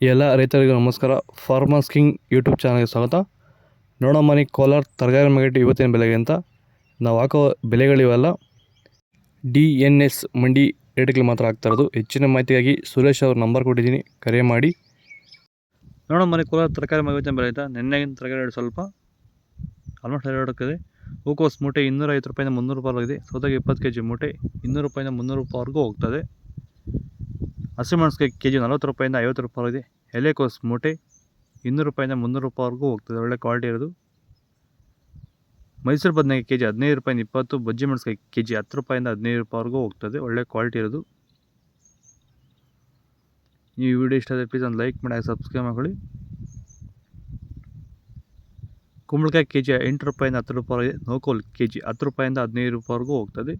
ಎಲ್ಲ ರೈತರಿಗೂ ನಮಸ್ಕಾರ. ಫಾರ್ಮರ್ಸ್ ಕಿಂಗ್ ಯೂಟ್ಯೂಬ್ ಚಾನಲ್ಗೆ ಸ್ವಾಗತ. ನೋಡೋ ಮನೆ ಕೋಲಾರ ತರಕಾರಿ ಮಾರ್ಕೆಟ್ ಇವತ್ತಿನ ಬೆಲೆಗೆ ಅಂತ ನಾವು ಹಾಕೋ ಬೆಲೆಗಳಿವೆಲ್ಲ DNS ಮಂಡಿ ರೇಟ್ಗಳು ಮಾತ್ರ ಆಗ್ತಾ ಇರೋದು. ಹೆಚ್ಚಿನ ಮಾಹಿತಿಗಾಗಿ ಸುರೇಶ್ ಅವ್ರ ನಂಬರ್ ಕೊಟ್ಟಿದ್ದೀನಿ, ಕರೆ ಮಾಡಿ. ನೋಡೋ ಮನೆ ಕೋಲಾರ ತರಕಾರಿ ಮಾರ್ಕೆಟ್ ಬೆಲೆ ಆಯಿತಾ. ನೆನ್ನೆಗಿನ ತರಕಾರಿ ರೇಟ್ ಸ್ವಲ್ಪ ಆಲ್ಮೋಸ್ಟ್ ಎರಡು ಹೂಕೋಸು ಮೂಟೆ 250 ರೂಪಾಯಿಂದ 300 ರೂಪಾಯಿ ಆಗಿದೆ. ಸೌತೆಗೆ 20 kg ಮೂಟೆ 200 ರೂಪಾಯಿಂದ 300 ರೂಪಾಯಿವರೆಗೂ ಹೋಗ್ತದೆ. ಹಸಿಮೆಣಸಿಗೆ kg 40 ರೂಪಾಯಿಂದ 50 ರೂಪಾಯಿ ಇದೆ. ಎಲೆಕೋಸು ಮೂಟೆ 200 ರೂಪಾಯಿಂದ 300 ರೂಪಾಯಿವರೆಗೂ ಹೋಗ್ತದೆ, ಒಳ್ಳೆ ಕ್ವಾಲಿಟಿ ಇರೋದು. ಮೈಸೂರು ಬದನೆಕಾಯಿ kg 15 ರೂಪಾಯಿಂದ 20, ಬಜ್ಜಿ ಮೆಣಸಿನಕಾಯಿ kg 10 ರೂಪಾಯಿಂದ 15 ರೂಪಾಯಿವರೆಗೂ ಹೋಗ್ತದೆ, ಒಳ್ಳೆ ಕ್ವಾಲಿಟಿ ಇರೋದು. ಈ ವಿಡಿಯೋ ಇಷ್ಟ ಆದರೆ ಪ್ಲೀಸ್ ಒಂದು ಲೈಕ್ ಮಾಡಿ, ಸಬ್ಸ್ಕ್ರೈಬ್ ಮಾಡ್ಕೊಳ್ಳಿ. ಕುಂಬಳಕಾಯಿ kg 8 ರೂಪಾಯಿಂದ 10 ರೂಪಾಯಿ ಇದೆ. ನೋಕೋಲ್ kg 10 ರೂಪಾಯಿಂದ 15 ರೂಪಾಯಿವರೆಗೂ ಹೋಗ್ತದೆ.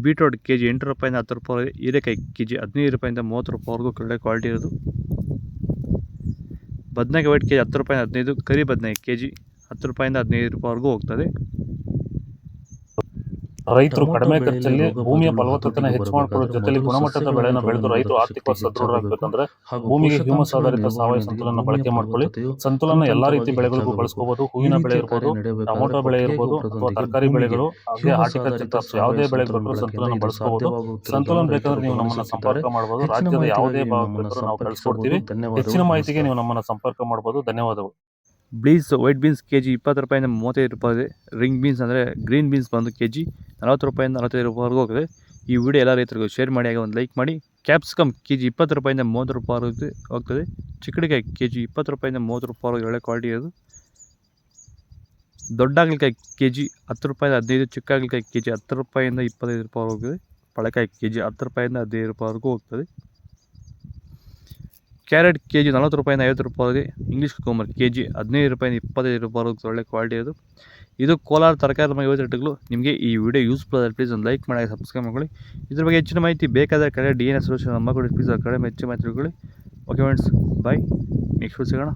ಬೀಟ್ರೋಟ್ kg 8 ರೂಪಾಯಿಂದ 10 ರೂಪಾಯಿ ಇದೆ. ಹೀರೆಕಾಯಿ kg 15 ರೂಪಾಯಿಂದ 30 ರೂಪಾಯಿವರೆಗೂ ಒಳ್ಳೆ ಕ್ವಾಲಿಟಿ ಇರೋದು. ಬದನೆಕಾಯಿ ವೈಟ್ kg 10 ರೂಪಾಯಿಂದ 15, ಕರಿ ಬದನೆಕಾಯಿ kg 10 ರೂಪಾಯಿಂದ 15 ರೂಪಾಯಿವರೆಗೂ ಹೋಗ್ತದೆ. ರೈತರು ಕಡಿಮೆ ಖರ್ಚಲ್ಲಿ ಭೂಮಿಯ ಫಲವತ್ತತೆಯನ್ನು ಹೆಚ್ಚು ಮಾಡಿಕೊಳ್ಳೋ ಜೊತೆಲಿ ಗುಣಮಟ್ಟದ ಬೆಳೆಯನ್ನು ಬೆಳೆದು ರೈತರು ಆರ್ಥಿಕವಾಗಿ ಸದೃಢರಾಗಬೇಕಂದ್ರೆ ಭೂಮಿಗೆ ಹ್ಯೂಮಸ್ ಆಧಾರಿತ ಸಾವಯವ ಸಂತುಲನ ಬಳಕೆ ಮಾಡ್ಕೊಳ್ಳಿ. ಸಂತುಲನ ಎಲ್ಲಾ ರೀತಿ ಬೆಳೆಗಳಿಗೂ ಬಳಸ್ಕೋಬಹುದು. ಹೂವಿನ ಬೆಳೆ ಇರ್ಬೋದು, ಟೊಮೊಟೊ ಬೆಳೆ ಇರ್ಬೋದು, ಅಥವಾ ತರಕಾರಿ ಬೆಳೆಗಳು, ಹಾಗೆ ಹಾರ್ಟಿಕಲ್ಚರ್ ಕ್ರಾಪ್ಸ್ ಯಾವುದೇ ಬೆಳೆ ಬೇಕಾದ್ರೂ ಸಂತುಲನ ಬಳಸ್ಕೋಬಹುದು. ಸಂತುಲನ ಬೇಕಾದ್ರೆ ನೀವು ನಮ್ಮನ್ನ ಸಂಪರ್ಕ ಮಾಡಬಹುದು. ರಾಜ್ಯದ ಯಾವುದೇ ಭಾಗ ಬೇಕಾದ್ರೂ ನಾವು ಕಳಿಸ್ಕೊಡ್ತೀವಿ. ಹೆಚ್ಚಿನ ಮಾಹಿತಿಗೆ ನೀವು ನಮ್ಮನ್ನ ಸಂಪರ್ಕ ಮಾಡಬಹುದು. ಧನ್ಯವಾದಗಳು. ಬೀನ್ಸ್ ವೈಟ್ ಬೀನ್ಸ್ kg 20 ರೂಪಾಯಿಂದ 35 ರೂಪಾಯಿ ಇದೆ. ರಿಂಗ್ ಬೀನ್ಸ್ ಅಂದರೆ ಗ್ರೀನ್ ಬೀನ್ಸ್ ಬಂದು kg 40 ರೂಪಾಯಿಂದ 45 ರೂಪಾಯಿವರೆಗೂ ಹೋಗ್ತದೆ. ಈ ವಿಡಿಯೋ ಎಲ್ಲ ರೈತರಿಗೂ ಶೇರ್ ಮಾಡಿ, ಹಾಗೆ ಒಂದು ಲೈಕ್ ಮಾಡಿ. ಕ್ಯಾಪ್ಸಿಕಮ್ kg 20 ರೂಪಾಯಿಂದ 30 ರೂಪಾಯಿ ಹೋಗ್ತದೆ. ಚಿಕ್ಕಡಿಕಾಯಿ kg 20 ರೂಪಾಯಿಂದ 30 ರೂಪಾಯಿ ಒಳ್ಳೆ ಕ್ವಾಲಿಟಿ ಇರೋದು. ದೊಡ್ಡ ಹಾಗಲಕಾಯಿ kg 10 ರೂಪಾಯಿಂದ 15, ಚಿಕ್ಕ ಹಾಗಲಕಾಯಿ kg 10 ರೂಪಾಯಿಂದ 25 ರೂಪಾಯಿ ಹೋಗ್ತದೆ. ಪಳಕಾಯಿ kg 10 ರೂಪಾಯಿಂದ 15 ರೂಪಾಯಿವರೆಗೂ ಹೋಗ್ತದೆ. ಕ್ಯಾರೆಟ್ kg 40 ರೂಪಾಯಿಂದ 50 ರೂಪಾಯಿ ಇದೆ. ಇಂಗ್ಲೀಷ್ ಕುಕುಂಬರ್ kg 15 ರೂಪಾಯಿಂದ 25 ರೂಪಾಯಿ ಒಳ್ಳೆ ಕ್ವಾಲಿಟಿ ಅದು. ಇದು ಕೋಲಾರ ತರಕಾರಿ ಮಾರ್ಕೆಟ್ ರೇಟ್ಗಳು. ನಿಮಗೆ ಈ ವಿಡಿಯೋ ಯೂಸ್ಫುಲ್ ಆದರೆ ಪ್ಲೀಸ್ ಒಂದು ಲೈಕ್ ಮಾಡಿ, ಸಬ್ಸ್ಕ್ರೈಬ್ ಮಾಡ್ಕೊಳ್ಳಿ. ಇದ್ರ ಬಗ್ಗೆ ಹೆಚ್ಚಿನ ಮಾಹಿತಿ ಬೇಕಾದರೆ ಕಡೆ DNS ಸೊಲ್ಯೂಷನ್ ನಂಬರ್ ಕೊಡಿ, ಪ್ಲೀಸ್ ಆ ಕಡೆ ಹೆಚ್ಚಿನ ಮಾಹಿತಿ ತಿಳ್ಕೊಳ್ಳಿ. ಓಕೆ ಫ್ರೆಂಡ್ಸ್, ಬಾಯ್. ನೆಕ್ಸ್ಟ್ ಸಿಗೋಣ.